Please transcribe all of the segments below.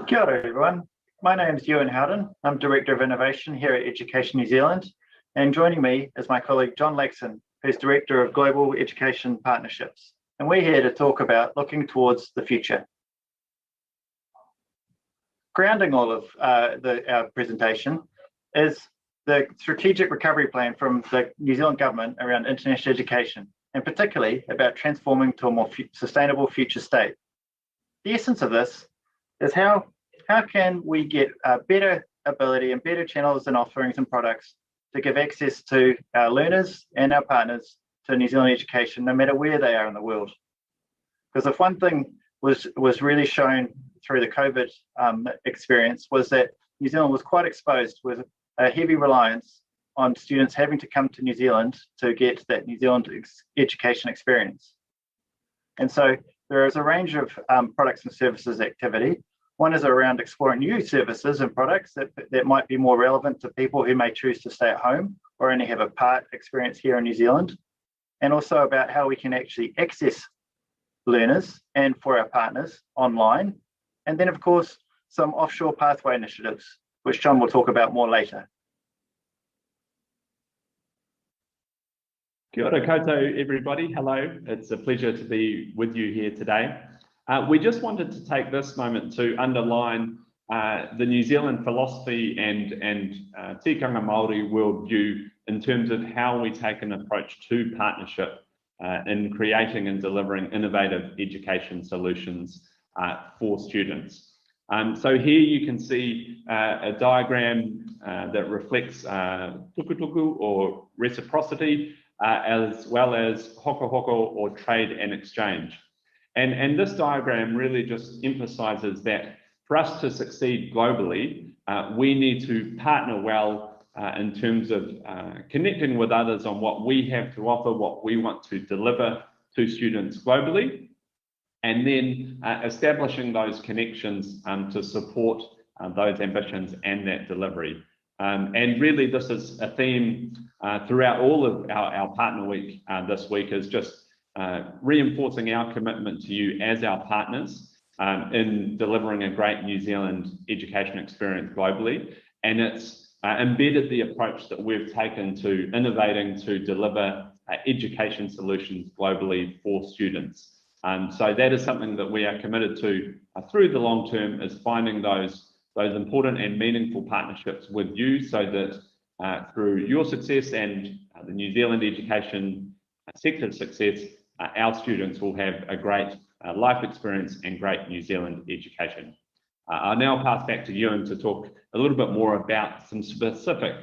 Kia ora, everyone. My name is Ewan Howden. I'm Director of Innovation here at Education New Zealand, and joining me is my colleague John Laxon, who's Director of Global Education Partnerships. And we're here to talk about looking towards the future. Grounding all of our presentation is the strategic recovery plan from the New Zealand government around international education, and particularly about transforming to a more sustainable future state. The essence of this is how can we get a better ability and better channels and offerings and products to give access to our learners and our partners to New Zealand education, no matter where they are in the world. Because if one thing was really shown through the COVID experience was that New Zealand was quite exposed with a heavy reliance on students having to come to New Zealand to get that New Zealand education experience. And so there is a range of products and services activity. One is around exploring new services and products that might be more relevant to people who may choose to stay at home or only have a part experience here in New Zealand, and also about how we can actually access learners and for our partners online. And then, of course, some offshore pathway initiatives, which John will talk about more later. Kia ora koutou, everybody. Hello, it's a pleasure to be with you here today. We just wanted to take this moment to underline the New Zealand philosophy and tikanga Māori worldview in terms of how we take an approach to partnership in creating and delivering innovative education solutions for students. So here you can see a diagram that reflects tukutuku or reciprocity, as well as hoko hoko or trade and exchange. And this diagram really just emphasizes that for us to succeed globally, we need to partner well in terms of connecting with others on what we have to offer, what we want to deliver to students globally, and then establishing those connections to support those ambitions and that delivery. And really this is a theme throughout all of our Partner Week this week, is just reinforcing our commitment to you as our partners in delivering a great New Zealand education experience globally. And it's embedded the approach that we've taken to innovating to deliver education solutions globally for students. So that is something that we are committed to through the long term, is finding those important and meaningful partnerships with you, so that through your success and the New Zealand education sector success, our students will have a great life experience and great New Zealand education. I'll now pass back to Ewan to talk a little bit more about some specific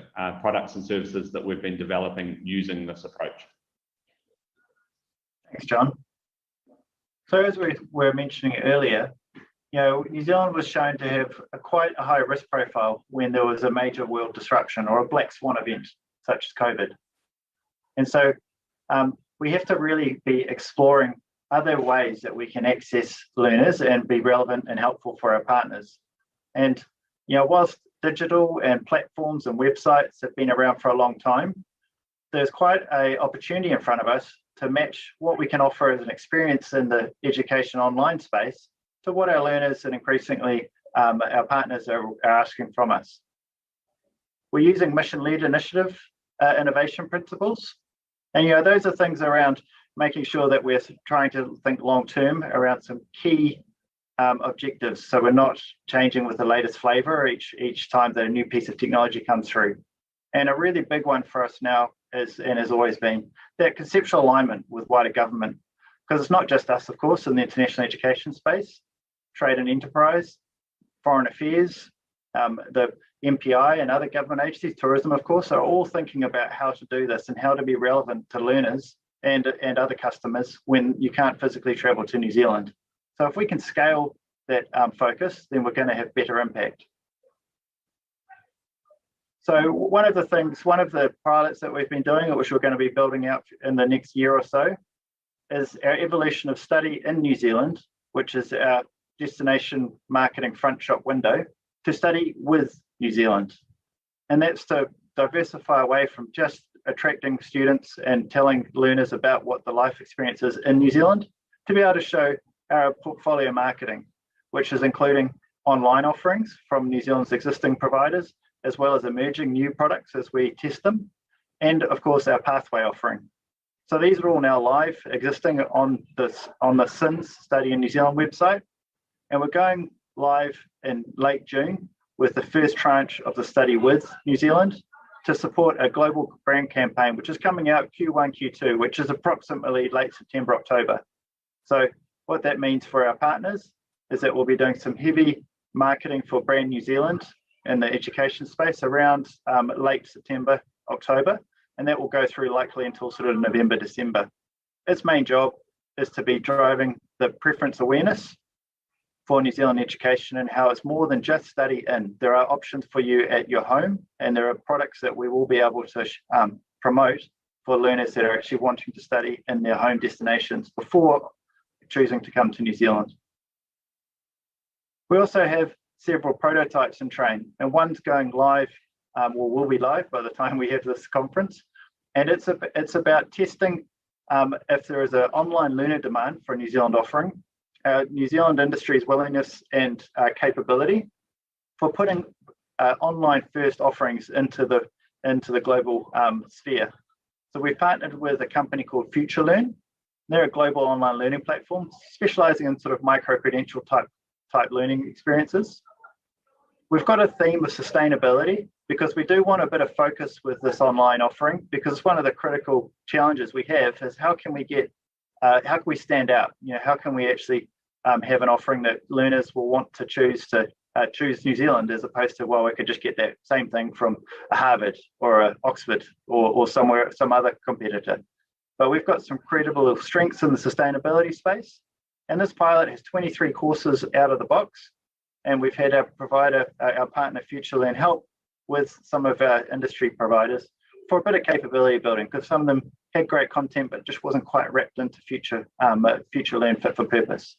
products and services that we've been developing using this approach. Thanks, John. So as we were mentioning earlier, New Zealand was shown to have quite a high risk profile when there was a major world disruption or a black swan event, such as COVID. And so we have to really be exploring other ways that we can access learners and be relevant and helpful for our partners. And whilst digital and platforms and websites have been around for a long time, there's quite an opportunity in front of us to match what we can offer as an experience in the education online space to what our learners and increasingly our partners are asking from us. We're using mission-led initiative innovation principles. And those are things around making sure that we're trying to think long-term around some key objectives. So we're not changing with the latest flavor each time that a new piece of technology comes through. And a really big one for us now is, and has always been, that conceptual alignment with wider government. Because it's not just us, of course, in the international education space, trade and enterprise, foreign affairs, the MPI and other government agencies, tourism, of course, are all thinking about how to do this and how to be relevant to learners and other customers when you can't physically travel to New Zealand. So if we can scale that focus, then we're going to have better impact. So one of the pilots that we've been doing, which we're going to be building out in the next year or so, is our evolution of study in New Zealand, which is our destination marketing front shop window, to study with New Zealand. And that's to diversify away from just attracting students and telling learners about what the life experience is in New Zealand, to be able to show our portfolio marketing, which is including online offerings from New Zealand's existing providers, as well as emerging new products as we test them, and of course our pathway offering. So these are all now live, existing on the SINS Study in New Zealand website, and we're going live in late June with the first tranche of the Study with New Zealand to support a global brand campaign, which is coming out Q1, Q2, which is approximately late September, October. So what that means for our partners is that we'll be doing some heavy marketing for Brand New Zealand in the education space around late September, October, and that will go through likely until sort of November, December. Its main job is to be driving the preference awareness for New Zealand education and how it's more than just study in. There are options for you at your home, and there are products that we will be able to promote for learners that are actually wanting to study in their home destinations before choosing to come to New Zealand. We also have several prototypes in train, and one's going live, or will be live by the time we have this conference, and it's about testing if there is an online learner demand for a New Zealand offering, New Zealand industry's willingness and capability for putting online first offerings into the global sphere. So we've partnered with a company called FutureLearn. They're a global online learning platform specializing in sort of micro-credential type learning experiences. We've got a theme of sustainability because we do want a bit of focus with this online offering, because one of the critical challenges we have is how can we stand out? You know, how can we actually have an offering that learners will want to choose New Zealand, as opposed to, well, we could just get that same thing from a Harvard or a Oxford or some other competitor. But we've got some credible strengths in the sustainability space, and this pilot has 23 courses out of the box, and we've had our provider, our partner FutureLearn, help with some of our industry providers for a bit of capability building, because some of them had great content but just wasn't quite wrapped into FutureLearn fit for purpose.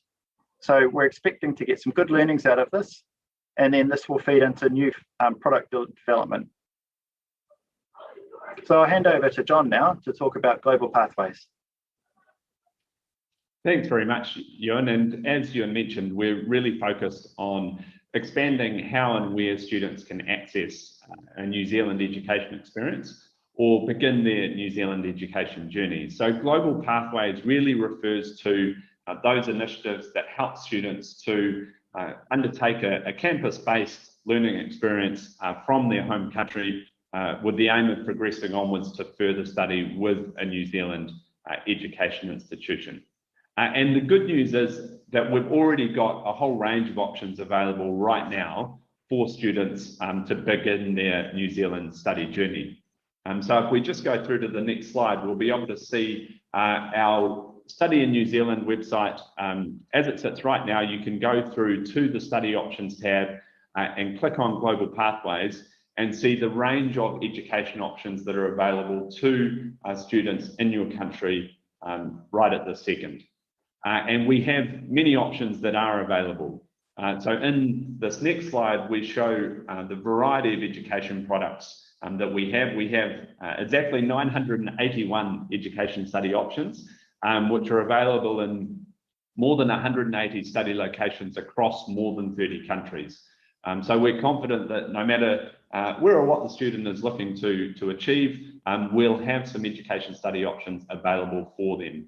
So we're expecting to get some good learnings out of this, and then this will feed into new product development. So I'll hand over to John now to talk about global pathways. Thanks very much, Ewan. And as Ewan mentioned, we're really focused on expanding how and where students can access a New Zealand education experience or begin their New Zealand education journey. So global pathways really refers to those initiatives that help students to undertake a campus-based learning experience from their home country with the aim of progressing onwards to further study with a New Zealand education institution. And the good news is that we've already got a whole range of options available right now for students to begin their New Zealand study journey. So if we just go through to the next slide, we'll be able to see our Study in New Zealand website. As it sits right now, you can go through to the Study Options tab and click on Global Pathways and see the range of education options that are available to students in your country right at this second. And we have many options that are available. So in this next slide, we show the variety of education products that we have. We have exactly 981 education study options, which are available in more than 180 study locations across more than 30 countries. So we're confident that no matter where or what the student is looking to achieve, we'll have some education study options available for them.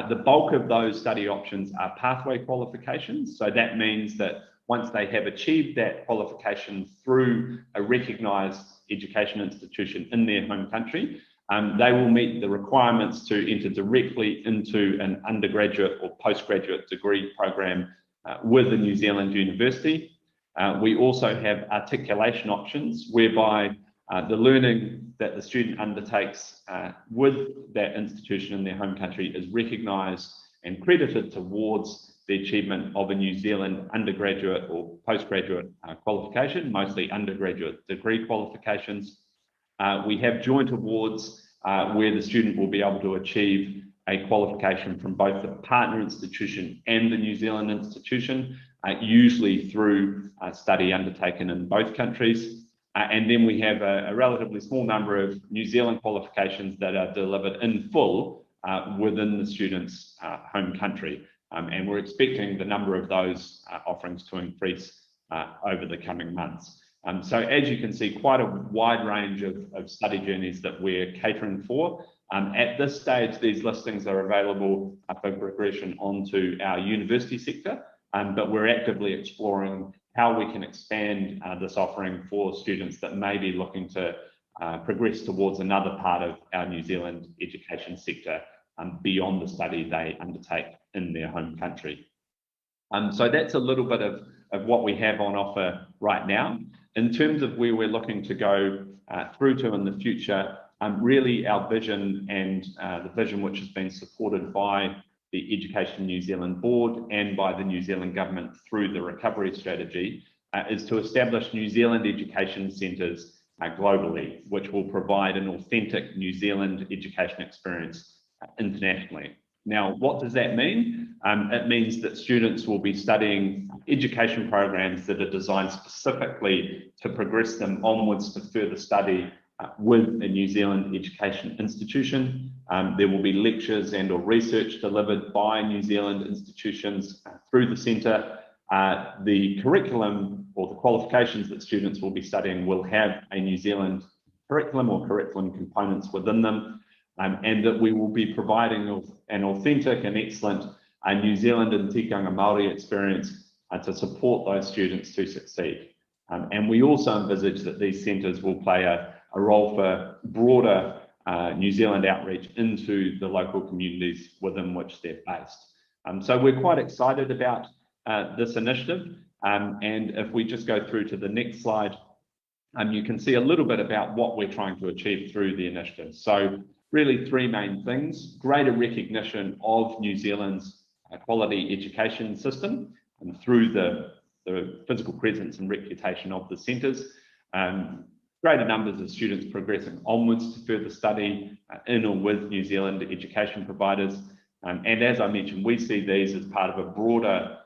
The bulk of those study options are pathway qualifications. So that means that once they have achieved that qualification through a recognised education institution in their home country, they will meet the requirements to enter directly into an undergraduate or postgraduate degree program with a New Zealand university. We also have articulation options whereby the learning that the student undertakes with that institution in their home country is recognised and credited towards the achievement of a New Zealand undergraduate or postgraduate qualification, mostly undergraduate degree qualifications. We have joint awards where the student will be able to achieve a qualification from both the partner institution and the New Zealand institution, usually through a study undertaken in both countries. And then we have a relatively small number of New Zealand qualifications that are delivered in full within the student's home country. and we're expecting the number of those offerings to increase over the coming months. So as you can see, quite a wide range of study journeys that we're catering for. At this stage, these listings are available for progression onto our university sector, but we're actively exploring how we can expand this offering for students that may be looking to progress towards another part of our New Zealand education sector beyond the study they undertake in their home country. So that's a little bit of what we have on offer right now. In terms of where we're looking to go through to in the future, really our vision and the vision which has been supported by the Education New Zealand Board and by the New Zealand Government through the recovery strategy is to establish New Zealand education centres globally, which will provide an authentic New Zealand education experience internationally. Now, what does that mean? It means that students will be studying education programs that are designed specifically to progress them onwards to further study with a New Zealand education institution. There will be lectures and or research delivered by New Zealand institutions through the centre. The curriculum or the qualifications that students will be studying will have a New Zealand curriculum or curriculum components within them, and that we will be providing an authentic and excellent New Zealand and tikanga Māori experience to support those students to succeed. And we also envisage that these centres will play a role for broader New Zealand outreach into the local communities within which they're based. So we're quite excited about this initiative. And if we just go through to the next slide, you can see a little bit about what we're trying to achieve through the initiative. So really three main things: greater recognition of New Zealand's quality education system and through the physical presence and reputation of the centres, greater numbers of students progressing onwards to further study in or with New Zealand education providers. And as I mentioned, we see these as part of a broader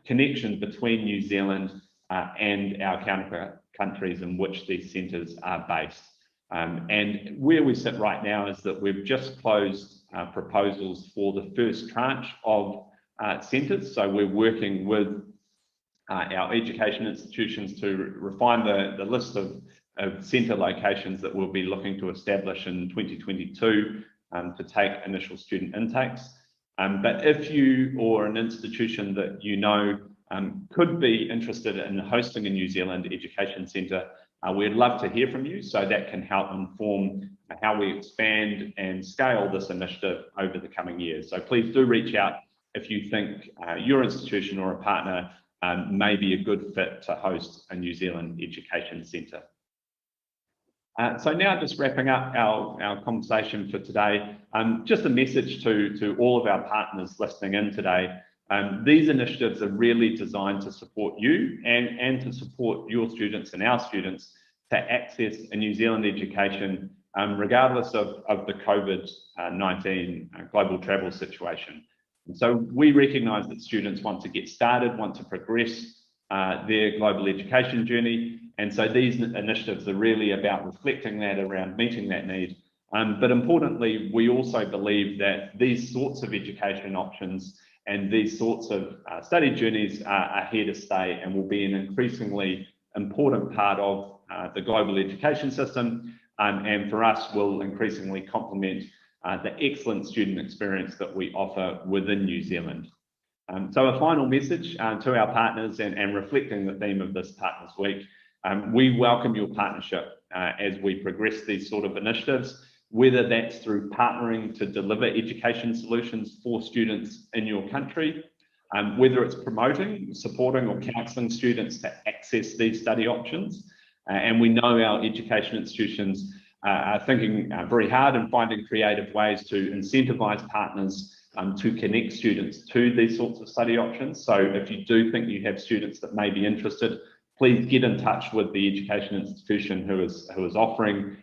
connection between New Zealand and our counterpart countries in which these centres are based. And where we sit right now is that we've just closed proposals for the first tranche of centres. So we're working with our education institutions to refine the list of centre locations that we'll be looking to establish in 2022 to take initial student intakes. But if you or an institution that you know could be interested in hosting a New Zealand education centre, we'd love to hear from you, so that can help inform how we expand and scale this initiative over the coming years. So please do reach out if you think your institution or a partner may be a good fit to host a New Zealand education centre. So now just wrapping up our conversation for today, just a message to all of our partners listening in today. These initiatives are really designed to support you and to support your students and our students to access a New Zealand education, regardless of the COVID-19 global travel situation. And so we recognise that students want to get started, want to progress their global education journey. And so these initiatives are really about reflecting that, around meeting that need. But importantly, we also believe that these sorts of education options and these sorts of study journeys are here to stay and will be an increasingly important part of the global education system, and for us will increasingly complement the excellent student experience that we offer within New Zealand. So a final message to our partners, and reflecting the theme of this Partners Week, we welcome your partnership as we progress these sort of initiatives, whether that's through partnering to deliver education solutions for students in your country, whether it's promoting, supporting or counselling students to access these study options. And we know our education institutions are thinking very hard and finding creative ways to incentivise partners to connect students to these sorts of study options. So if you do think you have students that may be interested, please get in touch with the education institution who is offering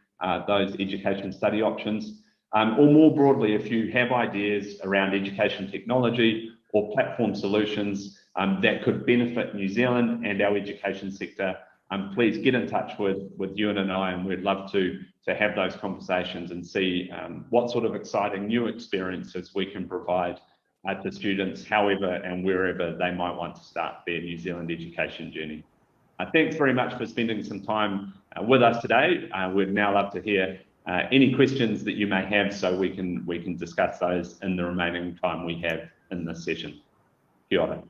those education study options. Or more broadly, if you have ideas around education technology or platform solutions that could benefit New Zealand and our education sector, please get in touch with Ewan and I, and we'd love to have those conversations and see what sort of exciting new experiences we can provide to students however and wherever they might want to start their New Zealand education journey. Thanks very much for spending some time with us today. We'd now love to hear any questions that you may have, so we can discuss those in the remaining time we have in this session. Kia ora.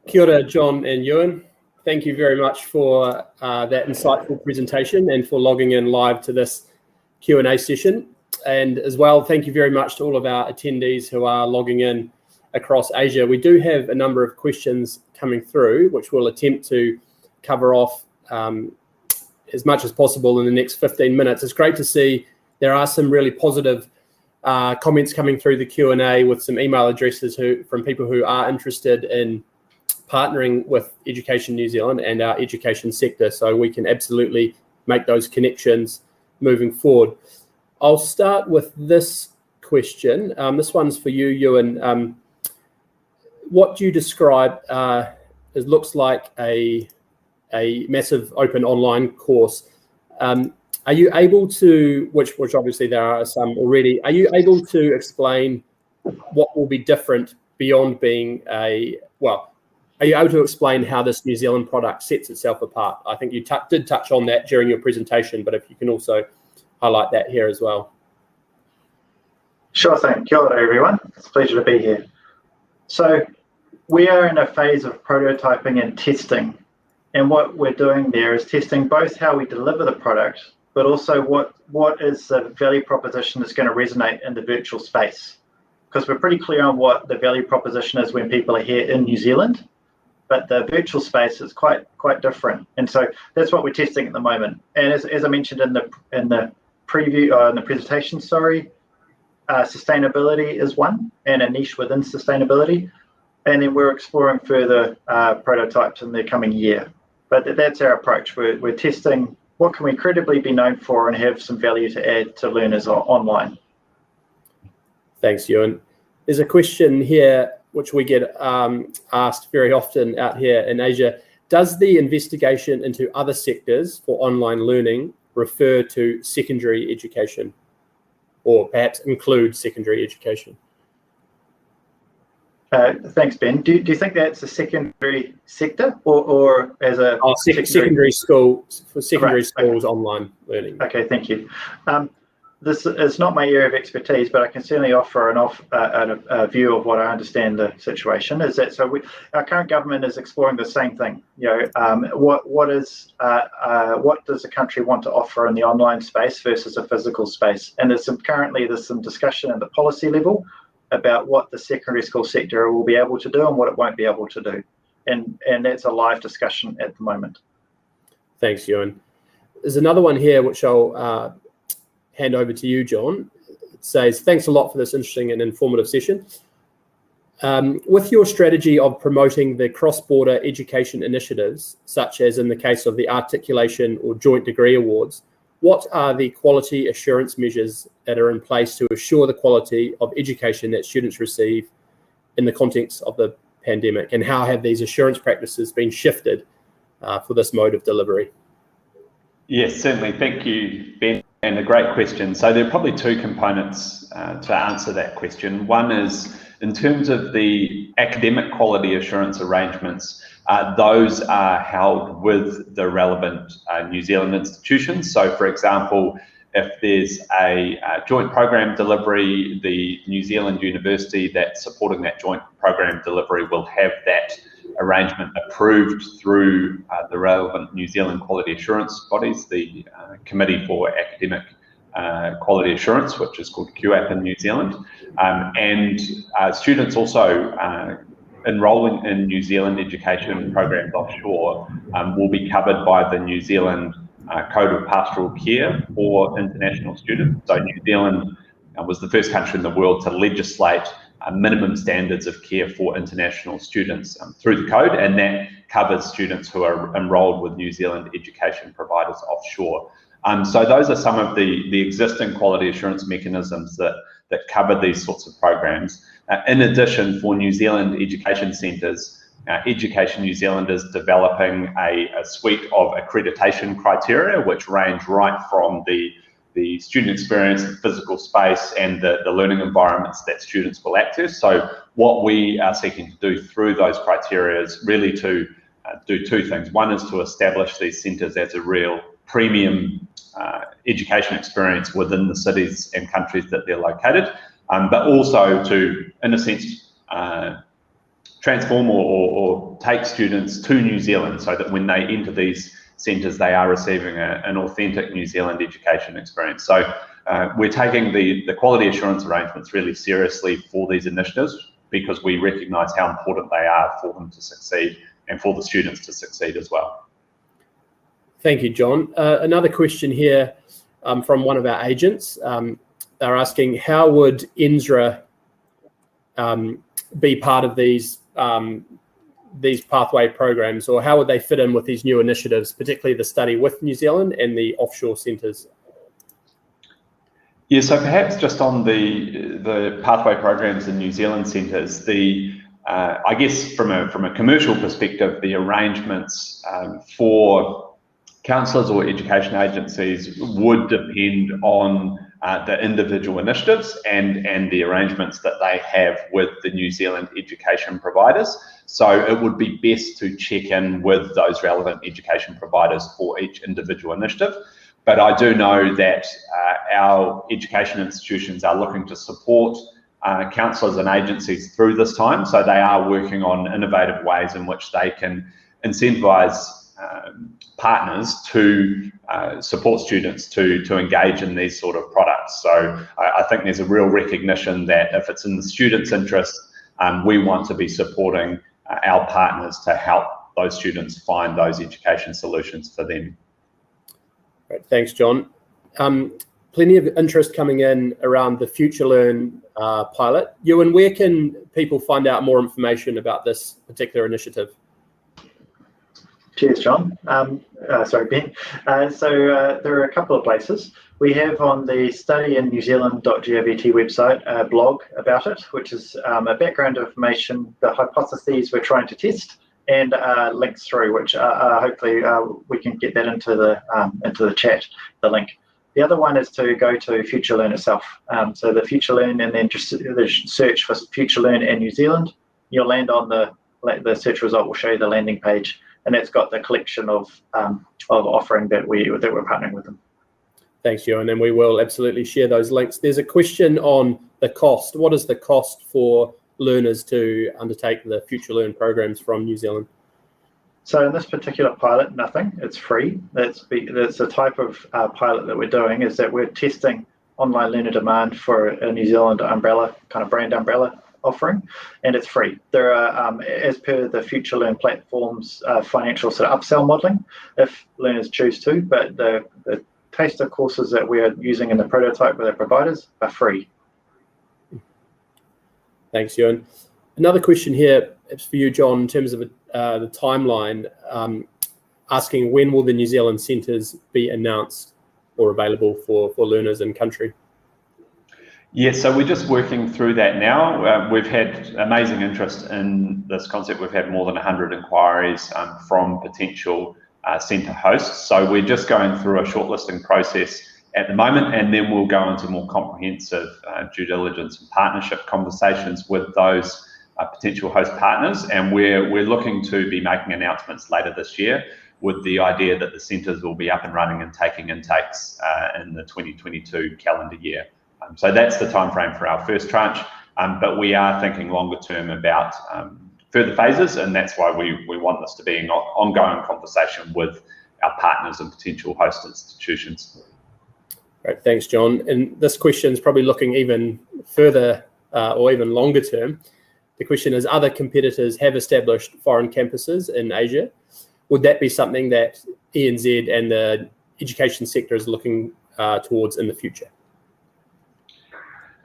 Kia ora, John and Ewan. Thank you very much for that insightful presentation and for logging in live to this Q&A session. And as well, thank you very much to all of our attendees who are logging in across Asia. We do have a number of questions coming through, which we'll attempt to cover off as much as possible in the next 15 minutes. It's great to see there are some really positive comments coming through the Q&A with some email addresses from people who are interested in partnering with Education New Zealand and our education sector, so we can absolutely make those connections moving forward. I'll start with this question. This one's for you, Ewan. What do you describe as looks like a massive open online course? Are you able to, which obviously there are some already, are you able to explain what will be different beyond being are you able to explain how this New Zealand product sets itself apart? I think you did touch on that during your presentation, but if you can also highlight that here as well. Sure thing. Kia ora, everyone. It's a pleasure to be here. So we are in a phase of prototyping and testing. And what we're doing there is testing both how we deliver the product, but also what is the value proposition that's going to resonate in the virtual space. Because we're pretty clear on what the value proposition is when people are here in New Zealand, but the virtual space is quite different. And so that's what we're testing at the moment. And as I mentioned in the preview, in the presentation, sustainability is one, and a niche within sustainability. And then we're exploring further prototypes in the coming year. But that's our approach. We're testing what can we credibly be known for and have some value to add to learners online. Thanks, Ewan. There's a question here which we get asked very often out here in Asia. Does the investigation into other sectors for online learning refer to secondary education, or perhaps include secondary education? Thanks, Ben. Do you think that's a secondary sector or as a secondary school for secondary schools? Okay. Online learning? Okay, thank you. This is not my area of expertise, but I can certainly offer a view of what I understand the situation is. That our current government is exploring the same thing. What does the country want to offer in the online space versus a physical space? And currently there's some discussion at the policy level about what the secondary school sector will be able to do and what it won't be able to do, and that's a live discussion at the moment. Thanks, Ewan. There's another one here which I'll hand over to you, John. It says, thanks a lot for this interesting and informative session. With your strategy of promoting the cross-border education initiatives, such as in the case of the articulation or joint degree awards, what are the quality assurance measures that are in place to assure the quality of education that students receive in the context of the pandemic? And how have these assurance practices been shifted for this mode of delivery? Yes, certainly. Thank you, Ben. And a great question. So there are probably two components to answer that question. One is in terms of the academic quality assurance arrangements, those are held with the relevant New Zealand institutions. So for example, if there's a joint program delivery, the New Zealand university that's supporting that joint program delivery will have that arrangement approved through the relevant New Zealand quality assurance bodies, the Committee for Academic Quality Assurance, which is called QAP in New Zealand. And students also enrolling in New Zealand education programs offshore will be covered by the New Zealand Code of Pastoral Care for international students. So New Zealand was the first country in the world to legislate minimum standards of care for international students through the code, and that covers students who are enrolled with New Zealand education providers offshore. So those are some of the existing quality assurance mechanisms that cover these sorts of programs. In addition, for New Zealand education centres, Education New Zealand is developing a suite of accreditation criteria, which range right from the the student experience, the physical space, and the learning environments that students will access. So what we are seeking to do through those criteria is really to do two things. One is to establish these centres as a real premium education experience within the cities and countries that they're located, but also to, in a sense, transform or take students to New Zealand so that when they enter these centres, they are receiving an authentic New Zealand education experience. So we're taking the quality assurance arrangements really seriously for these initiatives, because we recognise how important they are for them to succeed and for the students to succeed as well. Thank you, John. Another question here from one of our agents. They're asking, how would Indra be part of these pathway programs, or how would they fit in with these new initiatives, particularly the study with New Zealand and the offshore centres? Yeah, so perhaps just on the pathway programs in New Zealand centres, I guess from a commercial perspective, the arrangements for counsellors or education agencies would depend on the individual initiatives and the arrangements that they have with the New Zealand education providers. So it would be best to check in with those relevant education providers for each individual initiative. But I do know that our education institutions are looking to support counsellors and agencies through this time. So they are working on innovative ways in which they can incentivise partners to support students to engage in these sort of products. So I think there's a real recognition that if it's in the students' interest, we want to be supporting our partners to help those students find those education solutions for them. Great, thanks, John. Plenty of interest coming in around the FutureLearn pilot. Ewan, where can people find out more information about this particular initiative? Cheers, John. Sorry, Ben. There are a couple of places. We have on the studyinNewzealand.govt website a blog about it, which is a background information, the hypotheses we're trying to test, and links through, which hopefully we can get that into the chat, the link. The other one is to go to FutureLearn itself. So the FutureLearn, and then just search for FutureLearn and New Zealand. You'll land on the search result will show you the landing page, and that's got the collection of offering that we're partnering with them. Thanks, Ewan, and we will absolutely share those links. There's a question on the cost. What is the cost for learners to undertake the FutureLearn programs from New Zealand? So in this particular pilot, nothing. It's free. That's the type of pilot that we're doing, is that we're testing online learner demand for a New Zealand umbrella, kind of brand umbrella offering, and it's free. There are, as per the FutureLearn platform's financial sort of upsell modelling, if learners choose to, but the taster courses that we're using in the prototype with our providers are free. Thanks, Ewan. Another question here, it's for you, John, in terms of the timeline, asking when will the New Zealand centres be announced or available for learners in country? Yes, so we're just working through that now. We've had amazing interest in this concept. We've had more than 100 inquiries from potential centre hosts. So we're just going through a shortlisting process at the moment, and then we'll go into more comprehensive due diligence and partnership conversations with those potential host partners. And we're looking to be making announcements later this year, with the idea that the centres will be up and running and taking intakes in the 2022 calendar year. So that's the time frame for our first tranche, but we are thinking longer term about further phases, and that's why we want this to be an ongoing conversation with our partners and potential host institutions. Great, thanks, John. And this question is probably looking even further or even longer term. The question is, other competitors have established foreign campuses in Asia. Would that be something that ENZ and the education sector is looking towards in the future?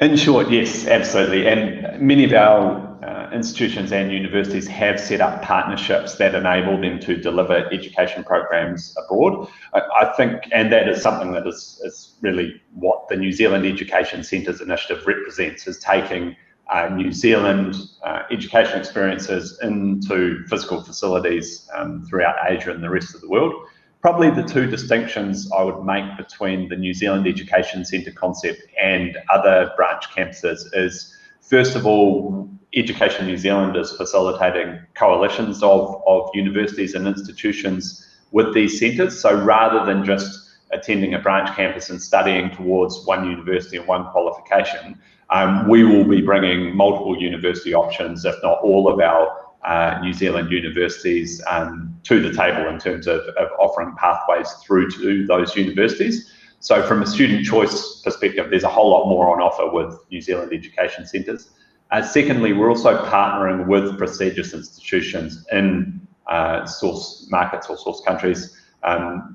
In short, yes, absolutely. And many of our institutions and universities have set up partnerships that enable them to deliver education programs abroad. I think, and that is something that is really what the New Zealand Education Centres Initiative represents, is taking New Zealand education experiences into physical facilities throughout Asia and the rest of the world. probably the two distinctions I would make between the New Zealand Education Centre concept and other branch campuses is, first of all, Education New Zealand is facilitating coalitions of universities and institutions with these centres. So rather than just attending a branch campus and studying towards one university and one qualification, we will be bringing multiple university options, if not all of our New Zealand universities, to the table in terms of offering pathways through to those universities. So from a student choice perspective, there's a whole lot more on offer with New Zealand education centres. Secondly, we're also partnering with prestigious institutions in source markets or source countries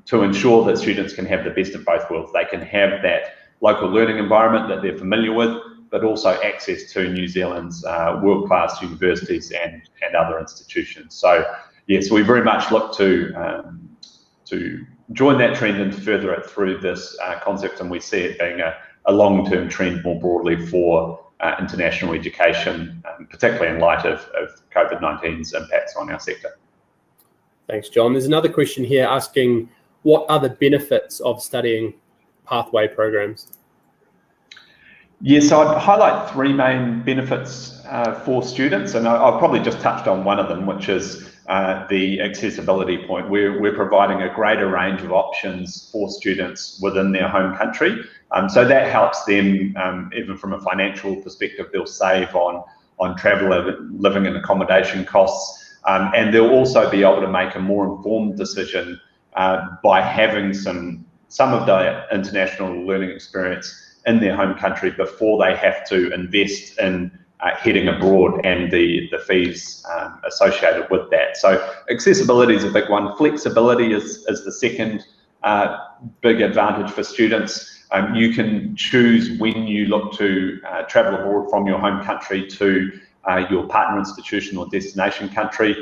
to ensure that students can have the best of both worlds. They can have that local learning environment that they're familiar with, but also access to New Zealand's world-class universities and other institutions. So yes, we very much look to join that trend and to further it through this concept, and we see it being a long-term trend more broadly for international education, particularly in light of COVID-19's impacts on our sector. Thanks, John. There's another question here asking, what are the benefits of studying pathway programs? Yes, so I'd highlight three main benefits for students, and I've probably just touched on one of them, which is the accessibility point. We're providing a greater range of options for students within their home country. So that helps them, even from a financial perspective, they'll save on travel, living and accommodation costs, and they'll also be able to make a more informed decision by having some of the international learning experience in their home country before they have to invest in heading abroad and the fees associated with that. So accessibility is a big one. Flexibility is the second big advantage for students. You can choose when you look to travel abroad from your home country to your partner institution or destination country,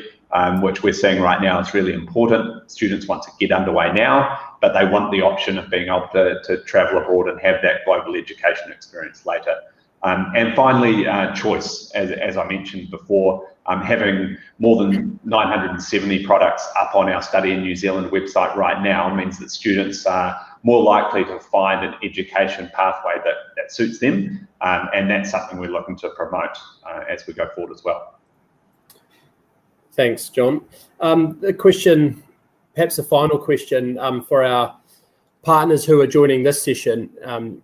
which we're seeing right now is really important. Students want to get underway now, but they want the option of being able to travel abroad and have that global education experience later. And finally, choice, as I mentioned before, having more than 970 products up on our Study in New Zealand website right now means that students are more likely to find an education pathway that suits them, and that's something we're looking to promote as we go forward as well. Thanks, John. The question, perhaps a final question for our partners who are joining this session, and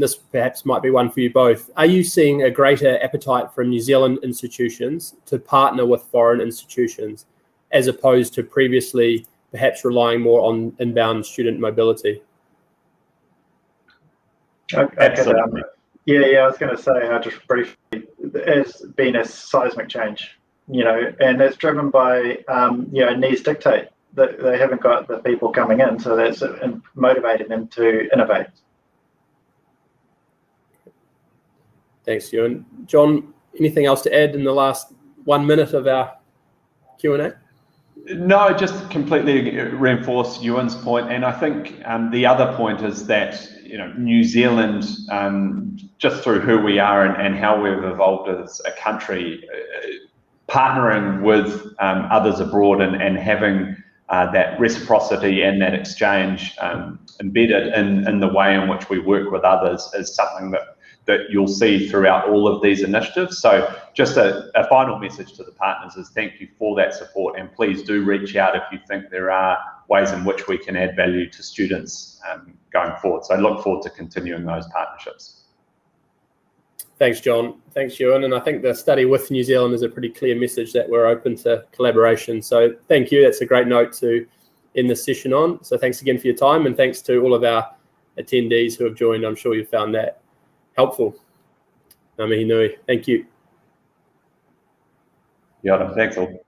this perhaps might be one for you both. Are you seeing a greater appetite from New Zealand institutions to partner with foreign institutions, as opposed to previously perhaps relying more on inbound student mobility? Absolutely. Yeah, I was going to say, just briefly, there's been a seismic change, and that's driven by, needs dictate that they haven't got the people coming in, so that's motivating them to innovate. Thanks, Ewan. John, anything else to add in the last 1 minute of our Q&A? No, just completely reinforce Ewan's point, and I think the other point is that New Zealand, just through who we are and how we've evolved as a country, partnering with others abroad and having that reciprocity and that exchange embedded in the way in which we work with others is something that you'll see throughout all of these initiatives. So just a final message to the partners is thank you for that support, and please do reach out if you think there are ways in which we can add value to students going forward. So I look forward to continuing those partnerships. Thanks, John. Thanks, Ewan. And I think the study with New Zealand is a pretty clear message that we're open to collaboration. So thank you. That's a great note to end this session on. So thanks again for your time, and thanks to all of our attendees who have joined. I'm sure you found that helpful. Ngā mihi nui. Thank you. Yeah, thanks all.